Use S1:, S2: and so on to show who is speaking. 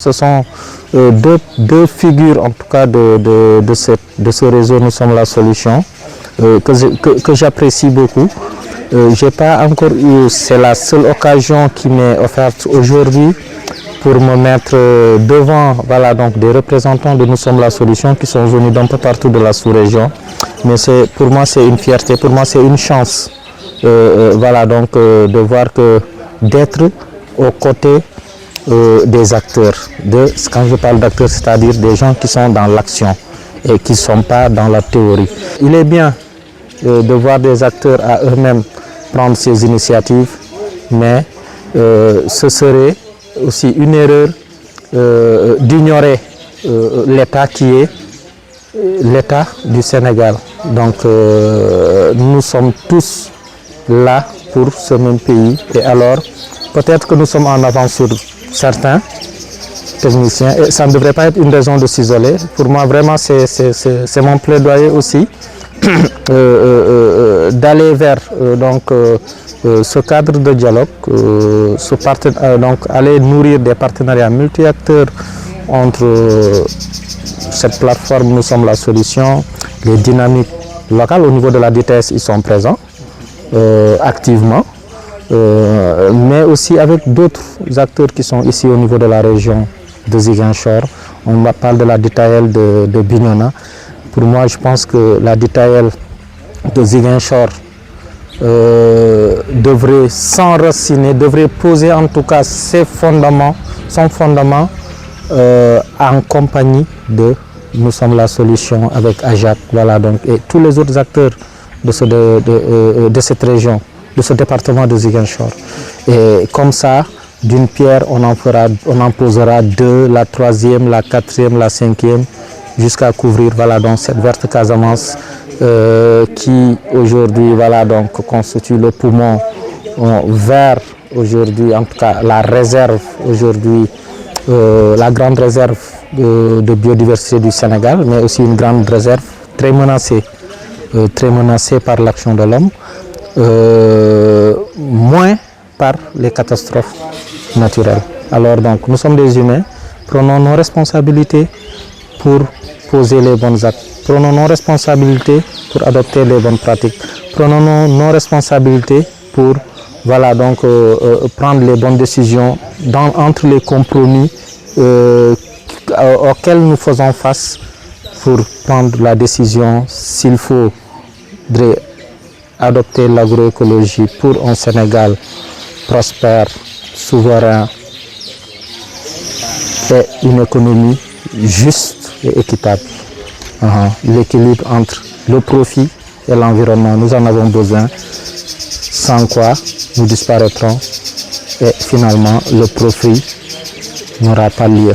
S1: Ce sont deux figures en tout cas de ce réseau Nous sommes la solution que j'apprécie beaucoup. J'ai pas encore eu, c'est la seule occasion qui m'est offerte aujourd'hui pour me mettre devant donc des représentants de Nous sommes la solution qui sont venus d'un peu partout de la sous-région. Mais pour moi c'est une fierté, pour moi c'est une chance de voir que d'être aux côtés des acteurs. Quand je parle d'acteurs, c'est-à-dire des gens qui sont dans l'action et qui ne sont pas dans la théorie. Il est bien de voir des acteurs à eux-mêmes prendre ces initiatives, mais ce serait aussi une erreur d'ignorer l'État qui est l'État du Sénégal. Donc nous sommes tous là pour ce même pays et alors peut-être que nous sommes en avance sur certains techniciens et ça ne devrait pas être une raison de s'isoler. Pour moi vraiment c'est mon plaidoyer aussi d'aller vers ce cadre de dialogue, aller nourrir des partenariats multi-acteurs entre cette plateforme Nous sommes la solution, les dynamiques locales au niveau de la DTS, ils sont présents activement. Mais aussi avec d'autres acteurs qui sont ici au niveau de la région de Ziguinchor. On parle de la DTL de Bignona. Pour moi, je pense que la DTL de Ziguinchor devrait s'enraciner, devrait poser en tout cas son fondement en compagnie de Nous sommes la solution avec AJAC, et tous les autres acteurs de cette région, de ce département de Ziguinchor. Et comme ça, d'une pierre, on en posera deux, la troisième, la quatrième, la cinquième, jusqu'à couvrir cette verte Casamance qui aujourd'hui constitue le poumon vert aujourd'hui, en tout cas la réserve aujourd'hui, la grande réserve de biodiversité du Sénégal, mais aussi une grande réserve très menacée par l'action de l'homme. Moins par les catastrophes naturelles. Alors donc nous sommes des humains, prenons nos responsabilités pour poser les bons actes, prenons nos responsabilités pour adopter les bonnes pratiques, prenons nos responsabilités pour prendre les bonnes décisions entre les compromis auxquels nous faisons face pour prendre la décision s'il faut adopter l'agroécologie pour un Sénégal prospère, souverain et une économie juste et équitable. L'équilibre entre le profit et l'environnement, nous en avons besoin, sans quoi nous disparaîtrons et finalement le profit n'aura pas lieu.